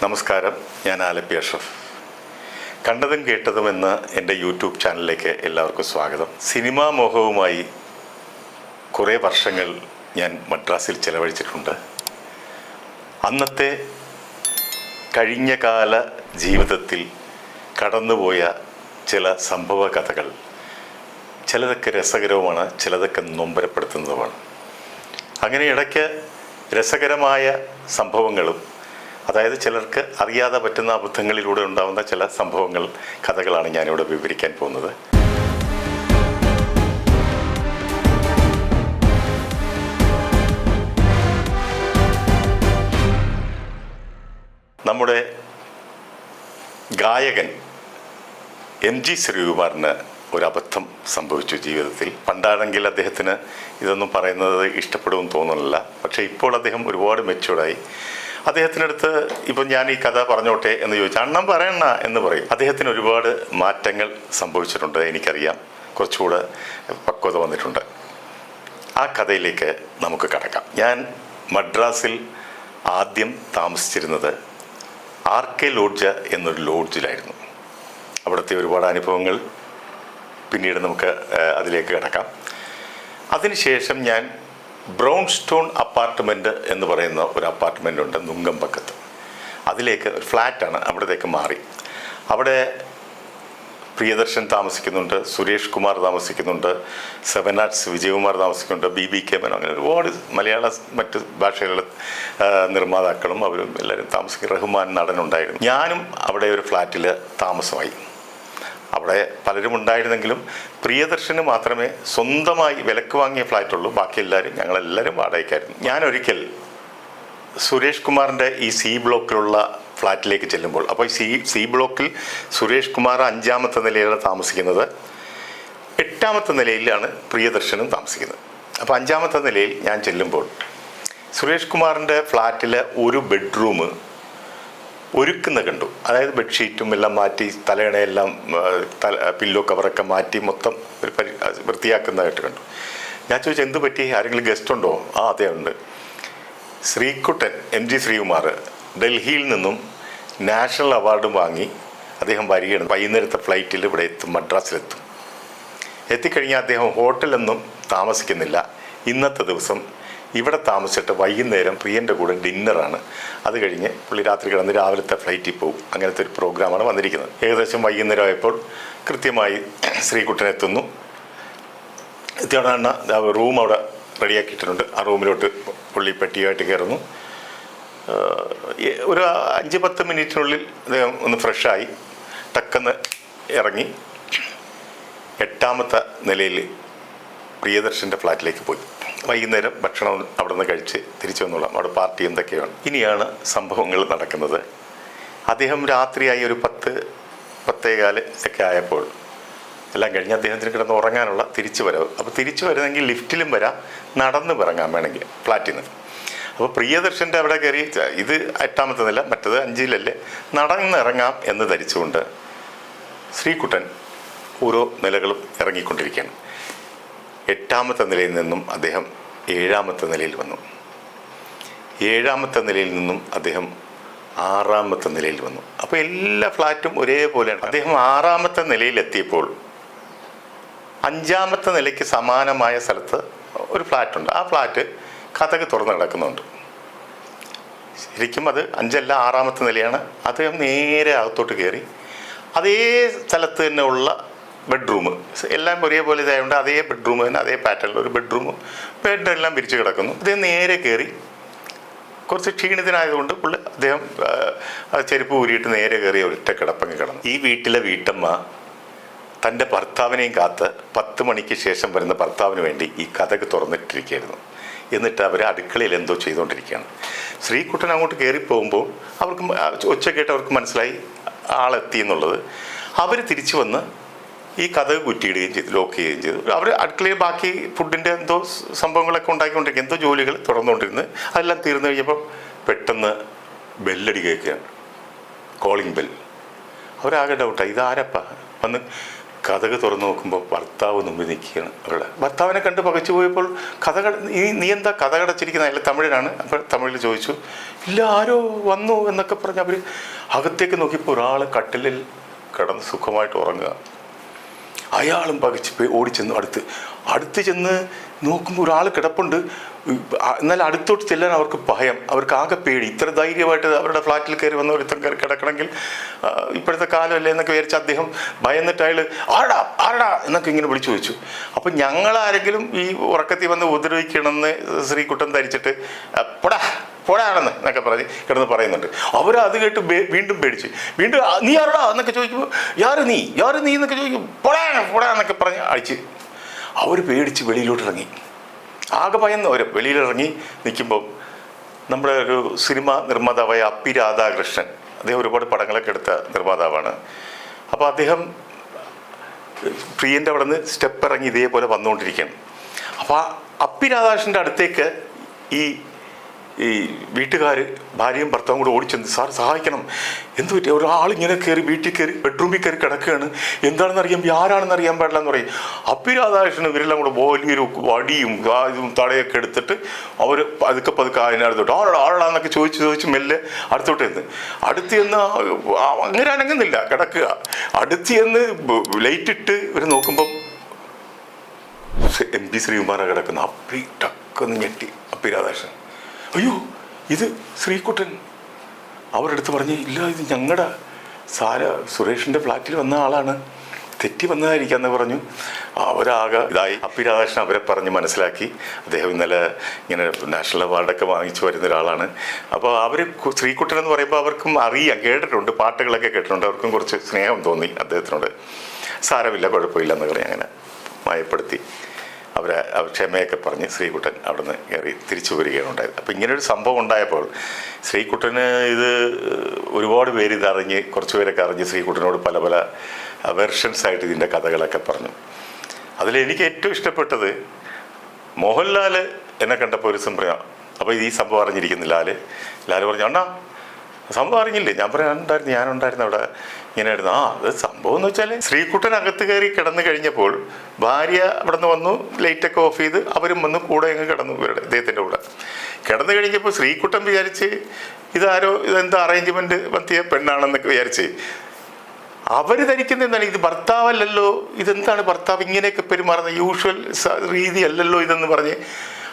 നമസ്കാരം, ഞാൻ ആലപ്പി അഷ്റഫ്. കണ്ടതും കേട്ടതും എന്ന എൻ്റെ യൂട്യൂബ് ചാനലിലേക്ക് എല്ലാവർക്കും സ്വാഗതം. സിനിമാ മോഹവുമായി കുറേ വർഷങ്ങൾ ഞാൻ മദ്രാസിൽ ചിലവഴിച്ചിട്ടുണ്ട്. അന്നത്തെ കഴിഞ്ഞ കാല ജീവിതത്തിൽ കടന്നുപോയ ചില സംഭവ കഥകൾ ചിലതൊക്കെ രസകരവുമാണ്, ചിലതൊക്കെ നൊമ്പരപ്പെടുത്തുന്നതുമാണ്. അങ്ങനെ ഇടയ്ക്ക് രസകരമായ സംഭവങ്ങളും, അതായത് ചിലർക്ക് അറിയാതെ പറ്റുന്ന അബദ്ധങ്ങളിലൂടെ ഉണ്ടാകുന്ന ചില സംഭവങ്ങൾ, കഥകളാണ് ഞാനിവിടെ വിവരിക്കാൻ പോകുന്നത്. നമ്മുടെ ഗായകൻ MG ശ്രീകുമാറിന് ഒരബദ്ധം സംഭവിച്ചു ജീവിതത്തിൽ. പണ്ടാണെങ്കിൽ അദ്ദേഹത്തിന് ഇതൊന്നും പറയുന്നത് ഇഷ്ടപ്പെടുമെന്ന് തോന്നുന്നില്ല. പക്ഷേ ഇപ്പോൾ അദ്ദേഹം ഒരുപാട് മെച്ചൂർഡായി. അദ്ദേഹത്തിനടുത്ത് ഇപ്പം ഞാൻ ഈ കഥ പറഞ്ഞോട്ടെ എന്ന് ചോദിച്ചാൽ അണ്ണം പറയണ എന്ന് പറയും. അദ്ദേഹത്തിന് ഒരുപാട് മാറ്റങ്ങൾ സംഭവിച്ചിട്ടുണ്ട്, എനിക്കറിയാം. കുറച്ചുകൂടെ പക്വത വന്നിട്ടുണ്ട്. ആ കഥയിലേക്ക് നമുക്ക് കടക്കാം. ഞാൻ മദ്രാസിൽ ആദ്യം താമസിച്ചിരുന്നത് RK ലോഡ്ജ് എന്നൊരു ലോഡ്ജിലായിരുന്നു. അവിടുത്തെ ഒരുപാട് അനുഭവങ്ങൾ പിന്നീട് നമുക്ക് അതിലേക്ക് കിടക്കാം. അതിനുശേഷം ഞാൻ ബ്രൗൺ സ്റ്റോൺ അപ്പാർട്ട്മെൻറ്റ് എന്ന് പറയുന്ന ഒരു അപ്പാർട്ട്മെൻ്റ് ഉണ്ട് നുങ്കമ്പക്കത്ത്. അതിലേക്ക് ഒരു ഫ്ലാറ്റാണ്, അവിടത്തേക്ക് മാറി. അവിടെ പ്രിയദർശൻ താമസിക്കുന്നുണ്ട്, സുരേഷ് കുമാർ താമസിക്കുന്നുണ്ട്, സെവൻ ആർട്സ് വിജയകുമാർ താമസിക്കുന്നുണ്ട്, BBK മേനോൻ, അങ്ങനെ ഒരുപാട് മലയാള മറ്റ് ഭാഷകളുടെ നിർമ്മാതാക്കളും അവരും എല്ലാവരും താമസിക്കും. റഹ്മാൻ നടനുണ്ടായിരുന്നു. ഞാനും അവിടെ ഒരു ഫ്ലാറ്റിൽ താമസമായി. അവിടെ പലരും ഉണ്ടായിരുന്നെങ്കിലും പ്രിയദർശന് മാത്രമേ സ്വന്തമായി വിലക്ക് വാങ്ങിയ ഫ്ലാറ്റുള്ളൂ. ബാക്കി ഞങ്ങളെല്ലാവരും വാടകയ്ക്കായിരുന്നു. ഞാനൊരിക്കൽ സുരേഷ് കുമാറിൻ്റെ ഈ C ബ്ലോക്കിലുള്ള ഫ്ലാറ്റിലേക്ക് ചെല്ലുമ്പോൾ, അപ്പോൾ C ബ്ലോക്കിൽ സുരേഷ് കുമാർ 5ാമത്തെ നിലയിലാണ് താമസിക്കുന്നത്. 8ാമത്തെ നിലയിലാണ് പ്രിയദർശനും താമസിക്കുന്നത്. അപ്പോൾ 5ാമത്തെ നിലയിൽ ഞാൻ ചെല്ലുമ്പോൾ സുരേഷ് കുമാറിൻ്റെ ഫ്ലാറ്റിലെ ഒരു ബെഡ്റൂം ഒരുക്കുന്ന കണ്ടു. അതായത് ബെഡ്ഷീറ്റും എല്ലാം മാറ്റി, തലയണയെല്ലാം പില്ലോ കവറൊക്കെ മാറ്റി മൊത്തം ഒരു വൃത്തിയാക്കുന്നതായിട്ട് കണ്ടു. ഞാൻ ചോദിച്ചു, എന്ത് പറ്റി, ആരെങ്കിലും ഗസ്റ്റ് ഉണ്ടോ? അതെ ഉണ്ട്. ശ്രീകുട്ടൻ MG ശ്രീകുമാർ ഡൽഹിയിൽ നിന്നും നാഷണൽ അവാർഡും വാങ്ങി അദ്ദേഹം വരികയാണ്. വൈകുന്നേരത്തെ ഫ്ലൈറ്റിൽ ഇവിടെ എത്തും, മദ്രാസിലെത്തും. എത്തിക്കഴിഞ്ഞാൽ അദ്ദേഹം ഹോട്ടലൊന്നും താമസിക്കുന്നില്ല. ഇന്നത്തെ ദിവസം ഇവിടെ താമസിച്ചിട്ട് വൈകുന്നേരം പ്രിയൻ്റെ കൂടെ ഡിന്നറാണ്. അത് കഴിഞ്ഞ് പുള്ളി രാത്രി കിടന്ന് രാവിലത്തെ ഫ്ലൈറ്റിൽ പോകും. അങ്ങനത്തെ ഒരു പ്രോഗ്രാമാണ് വന്നിരിക്കുന്നത്. ഏകദേശം വൈകുന്നേരം ആയപ്പോൾ കൃത്യമായി ശ്രീകുട്ടൻ എത്തുന്നു. എത്തിയോടാണ് റൂം അവിടെ റെഡിയാക്കിയിട്ടുണ്ട്. ആ റൂമിലോട്ട് പുള്ളി പെട്ടിയായിട്ട് കയറുന്നു. ഒരു 5-10 മിനിറ്റിനുള്ളിൽ അദ്ദേഹം ഒന്ന് ഫ്രഷായി ടക്കെന്ന് ഇറങ്ങി 8ാമത്തെ നിലയിൽ പ്രിയദർശൻ്റെ ഫ്ലാറ്റിലേക്ക് പോയി. വൈകുന്നേരം ഭക്ഷണം അവിടെ നിന്ന് കഴിച്ച് തിരിച്ചു വന്നോളാം, അവിടെ പാർട്ടി എന്തൊക്കെയാണ്. ഇനിയാണ് സംഭവങ്ങൾ നടക്കുന്നത്. അദ്ദേഹം രാത്രിയായി ഒരു 10-10:15 ഒക്കെ ആയപ്പോൾ എല്ലാം കഴിഞ്ഞ് അദ്ദേഹത്തിന് കിടന്ന് ഉറങ്ങാനുള്ള തിരിച്ചു വരവ്. അപ്പോൾ തിരിച്ചു വരുന്നെങ്കിൽ ലിഫ്റ്റിലും വരാം, നടന്ന് ഇറങ്ങാൻ വേണമെങ്കിൽ ഫ്ലാറ്റിൽ നിന്ന്. അപ്പോൾ പ്രിയദർശൻ്റെ അവിടെ കയറി, ഇത് 8ാമത്തെ നില, മറ്റത് 5-ലല്ലേ, നടന്നിറങ്ങാം എന്ന് ധരിച്ചുകൊണ്ട് ശ്രീകുട്ടൻ ഓരോ നിലകളും ഇറങ്ങിക്കൊണ്ടിരിക്കുകയാണ്. 8ാമത്തെ നിലയിൽ നിന്നും അദ്ദേഹം 7ാമത്തെ നിലയിൽ വന്നു. 7ാമത്തെ നിലയിൽ നിന്നും അദ്ദേഹം 6ാമത്തെ നിലയിൽ വന്നു. അപ്പോൾ എല്ലാ ഫ്ലാറ്റും ഒരേപോലെയാണ്. അദ്ദേഹം 6ാമത്തെ നിലയിലെത്തിയപ്പോൾ 5ാമത്തെ നിലയ്ക്ക് സമാനമായ സ്ഥലത്ത് ഒരു ഫ്ലാറ്റുണ്ട്. ആ ഫ്ലാറ്റ് കതക് തുറന്ന് കിടക്കുന്നുണ്ട്. ശരിക്കും അത് 5അല്ല 6ാമത്തെ നിലയാണ്. അദ്ദേഹം നേരെ അകത്തോട്ട് കയറി അതേ സ്ഥലത്ത് തന്നെ ഉള്ള ബെഡ്റൂം, എല്ലാം ഒരേപോലെ ഇതായതുകൊണ്ട് അതേ ബെഡ്റൂം തന്നെ, അതേ പാറ്റേണിൽ ഒരു ബെഡ്റൂം, ബെഡെല്ലാം വിരിച്ച് കിടക്കുന്നു. അദ്ദേഹം നേരെ കയറി, കുറച്ച് ക്ഷീണിതനായതുകൊണ്ട് അദ്ദേഹം ചെരുപ്പ് ഊരിയിട്ട് നേരെ കയറി ഒറ്റ കിടപ്പങ്ങ് കിടന്നു. ഈ വീട്ടിലെ വീട്ടമ്മ തൻ്റെ ഭർത്താവിനെയും കാത്ത് 10 മണിക്ക് ശേഷം വരുന്ന ഭർത്താവിന് വേണ്ടി ഈ കതക് തുറന്നിട്ടിരിക്കുകയായിരുന്നു. എന്നിട്ട് അവർ അടുക്കളയിൽ എന്തോ ചെയ്തുകൊണ്ടിരിക്കുകയാണ്. ശ്രീകുട്ടൻ അങ്ങോട്ട് കയറിപ്പോകുമ്പോൾ അവർക്ക് ഒച്ച കേട്ട് അവർക്ക് മനസ്സിലായി ആളെത്തി എന്നുള്ളത്. അവർ തിരിച്ചു വന്ന് ഈ കതക് കുറ്റിയിടുകയും ചെയ്തു, ലോക്ക് ചെയ്യുകയും ചെയ്തു. അവർ അടുക്കളയിൽ ബാക്കി ഫുഡിൻ്റെ എന്തോ സംഭവങ്ങളൊക്കെ ഉണ്ടാക്കിക്കൊണ്ടിരിക്കുക, എന്തോ ജോലികൾ തുടർന്നുകൊണ്ടിരുന്ന് അതെല്ലാം തീർന്നു കഴിഞ്ഞപ്പോൾ പെട്ടെന്ന് ബെല്ലടി കേൾക്കുകയാണ്, കോളിംഗ് ബെൽ. അവരാകെ ഡൗട്ടായി, ഇതാരപ്പാ വന്ന് കതക് തുറന്നു നോക്കുമ്പോൾ ഭർത്താവ് മുമ്പിൽ നിൽക്കുകയാണ്. അവരുടെ ഭർത്താവിനെ കണ്ട് പകച്ചു പോയപ്പോൾ നീ എന്താ കഥകടച്ചിരിക്കുന്ന? അയാൾ തമിഴിനാണ്. അപ്പോൾ തമിഴിൽ ചോദിച്ചു, ഇല്ല ആരോ വന്നു എന്നൊക്കെ പറഞ്ഞ് അവർ അകത്തേക്ക് നോക്കിയപ്പോൾ ഒരാൾ കട്ടിലിൽ കിടന്ന് സുഖമായിട്ട് ഉറങ്ങുക. അയാളും പകച്ച് ഓടിച്ചെന്നു അടുത്ത് ചെന്ന് നോക്കുമ്പോൾ ഒരാൾ കിടപ്പുണ്ട്. എന്നാൽ അടുത്തോട്ട് ചെല്ലാൻ അവർക്ക് ഭയം, അവർക്ക് ആകെ പേടി. ഇത്ര ധൈര്യമായിട്ട് അവരുടെ ഫ്ലാറ്റിൽ കയറി വന്ന ഒരുത്തം കയറി കിടക്കണമെങ്കിൽ ഇപ്പോഴത്തെ കാലമല്ലേ എന്നൊക്കെ വിചാരിച്ച അദ്ദേഹം ഭയന്നിട്ട് അയാൾ ആടാ ആടാ എന്നൊക്കെ ഇങ്ങനെ വിളിച്ചു ചോദിച്ചു. അപ്പം ഞങ്ങളാരെങ്കിലും ഈ ഉറക്കത്തിൽ വന്ന് ഉപദ്രവിക്കണമെന്ന് ശ്രീകുട്ടൻ ധരിച്ചിട്ട് പൊടാണെന്ന് എന്നൊക്കെ പറഞ്ഞ് കിടന്ന് പറയുന്നുണ്ട്. അവരത് കേട്ട് വീണ്ടും പേടിച്ച് വീണ്ടും നീ ആരടാ എന്നൊക്കെ ചോദിക്കുമ്പോൾ യാറ് നീ എന്നൊക്കെ ചോദിക്കും. പൊടാ എന്നൊക്കെ പറഞ്ഞ് അടിച്ച് അവർ പേടിച്ച് വെളിയിലോട്ടിറങ്ങി. ആകെ ഭയന്ന് അവർ വെളിയിലിറങ്ങി നിൽക്കുമ്പോൾ നമ്മുടെ ഒരു സിനിമ നിർമ്മാതാവായ അപ്പി രാധാകൃഷ്ണൻ, അദ്ദേഹം ഒരുപാട് പടങ്ങളൊക്കെ എടുത്ത നിർമ്മാതാവാണ്. അപ്പോൾ അദ്ദേഹം പ്രിയൻ്റെ അവിടെ നിന്ന് സ്റ്റെപ്പ് ഇറങ്ങി ഇതേപോലെ വന്നുകൊണ്ടിരിക്കുകയാണ്. അപ്പോൾ അപ്പി രാധാകൃഷ്ണൻ്റെ അടുത്തേക്ക് ഈ വീട്ടുകാർ ഭാര്യയും ഭർത്താവും കൂടെ ഓടിച്ചെന്ന്, സാർ സഹായിക്കണം, എന്ത് പറ്റി? ഒരാളിങ്ങനെ കയറി വീട്ടിൽ കയറി ബെഡ്റൂമിൽ കയറി കിടക്കുകയാണ്, എന്താണെന്ന് അറിയാൻ ആരാണെന്ന് അറിയാൻ പാടില്ല എന്ന് പറയും. അപ്പി രാധാകൃഷ്ണൻ ഇവരെല്ലാം കൂടെ വലിയൊരു വടിയും ഇതും തടയൊക്കെ എടുത്തിട്ട് അവർ പതുക്കെ അതിനടുത്തോട്ട് ആളാന്നൊക്കെ ചോദിച്ച് മെല്ലെ അടുത്തോട്ട് ചെന്ന് അങ്ങനെ അനങ്ങുന്നില്ല, കിടക്കുക. അടുത്ത് ചെന്ന് ലൈറ്റ് ഇട്ട് ഇവർ നോക്കുമ്പം MP ശ്രീകുമാറാണ് കിടക്കുന്ന. അപ്പി ടക്കൊന്ന് ഞെട്ടി അപ്പി രാധാകൃഷ്ണൻ, അയ്യോ ഇത് ശ്രീകുട്ടൻ. അവരുടെ അടുത്ത് പറഞ്ഞ്, ഇല്ല ഇത് ഞങ്ങളുടെ സുരേഷിൻ്റെ ഫ്ലാറ്റിൽ വന്ന ആളാണ്, തെറ്റി വന്നതായിരിക്കാന്ന് പറഞ്ഞു. അവരാകെ ഇതായി. അപ്പി രാധാകൃഷ്ണൻ അവരെ പറഞ്ഞ് മനസ്സിലാക്കി. അദ്ദേഹം ഇന്നലെ ഇങ്ങനെ നാഷണൽ അവാർഡൊക്കെ വാങ്ങിച്ചു വരുന്ന ഒരാളാണ്. അപ്പോൾ അവർ ശ്രീകുട്ടൻ എന്ന് പറയുമ്പോൾ അവർക്കും അറിയാം, കേട്ടിട്ടുണ്ട്, പാട്ടുകളൊക്കെ കേട്ടിട്ടുണ്ട്. അവർക്കും കുറച്ച് സ്നേഹം തോന്നി അദ്ദേഹത്തിനോട്. സാരമില്ല, കുഴപ്പമില്ല എന്ന് പറഞ്ഞ് അങ്ങനെ മയപ്പെടുത്തി അവരെ ക്ഷമയൊക്കെ പറഞ്ഞ് ശ്രീകുട്ടൻ അവിടെ നിന്ന് കയറി തിരിച്ചു വരികയാണ് ഉണ്ടായത്. അപ്പോൾ ഇങ്ങനൊരു സംഭവം ഉണ്ടായപ്പോൾ ശ്രീകുട്ടന് ഇത് ഒരുപാട് പേര് ഇതറിഞ്ഞ്, കുറച്ച് പേരൊക്കെ അറിഞ്ഞ് ശ്രീകുട്ടനോട് പല വെർഷൻസായിട്ട് ഇതിൻ്റെ കഥകളൊക്കെ പറഞ്ഞു. അതിലെനിക്ക് ഏറ്റവും ഇഷ്ടപ്പെട്ടത് മോഹൻലാൽ എന്നെ കണ്ടപ്പോൾ ഒരു സംഭവം. അപ്പോൾ ഈ സംഭവം അറിഞ്ഞിരിക്കുന്നില്ല ലാൽ പറഞ്ഞു, അണ്ണാ സംഭവം അറിഞ്ഞില്ലേ? ഞാൻ പറയാനുണ്ടായിരുന്നു, ഞാനുണ്ടായിരുന്നു അവിടെ. ഇങ്ങനെയായിരുന്നു. അത് സംഭവം എന്ന് വെച്ചാൽ ശ്രീകുട്ടൻ അകത്ത് കയറി കിടന്നു കഴിഞ്ഞപ്പോൾ ഭാര്യ അവിടെ നിന്ന് വന്നു, ലൈറ്റൊക്കെ ഓഫ് ചെയ്ത് അവരും വന്ന് കൂടെ അങ്ങ് കിടന്നു, ഇവരുടെ അദ്ദേഹത്തിൻ്റെ കൂടെ കിടന്നു കഴിഞ്ഞപ്പോൾ ശ്രീകുട്ടൻ വിചാരിച്ച് ഇതെന്താ അറേഞ്ച്മെൻറ്റ് പറ്റിയ പെണ്ണാണെന്നൊക്കെ വിചാരിച്ച് അവർ ധരിക്കുന്ന എന്താണ്, ഇത് ഭർത്താവല്ലല്ലോ, ഇതെന്താണ് ഭർത്താവ് ഇങ്ങനെയൊക്കെ പെരുമാറുന്ന യൂഷ്വൽ രീതി അല്ലല്ലോ ഇതെന്ന് പറഞ്ഞ്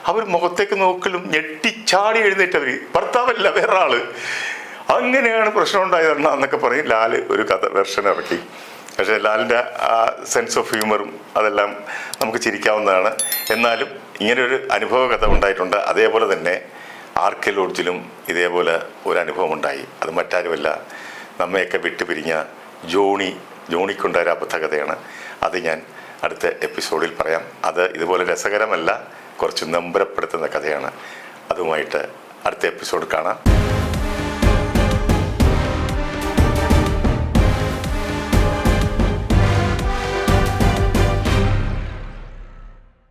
അവർ മുഖത്തേക്ക് നോക്കലും ഞെട്ടിച്ചാടി എഴുന്നേറ്റവർ, ഭർത്താവല്ല വേറെ ആള്. അങ്ങനെയാണ് പ്രശ്നം ഉണ്ടായതെണ്ണ എന്നൊക്കെ പറഞ്ഞ് ലാൽ ഒരു വെർഷൻ ഇറക്കി. പക്ഷേ ലാലിൻ്റെ ആ സെൻസ് ഓഫ് ഹ്യൂമറും അതെല്ലാം നമുക്ക് ചിരിക്കാവുന്നതാണ്. എന്നാലും ഇങ്ങനെയൊരു അനുഭവ കഥ ഉണ്ടായിട്ടുണ്ട്. അതേപോലെ തന്നെ RK ലോഡ്ജിലും ഇതേപോലെ ഒരു അനുഭവം ഉണ്ടായി. അത് മറ്റാരുമല്ല, നമ്മയൊക്കെ വിട്ടുപിരിഞ്ഞ ജോണിക്കുണ്ടായ ഒരു അബദ്ധകഥയാണ്. അത് ഞാൻ അടുത്ത എപ്പിസോഡിൽ പറയാം. അത് ഇതുപോലെ രസകരമല്ല, കുറച്ച് നമ്പരപ്പെടുത്തുന്ന കഥയാണ്. അതുമായിട്ട് അടുത്ത എപ്പിസോഡ് കാണാം.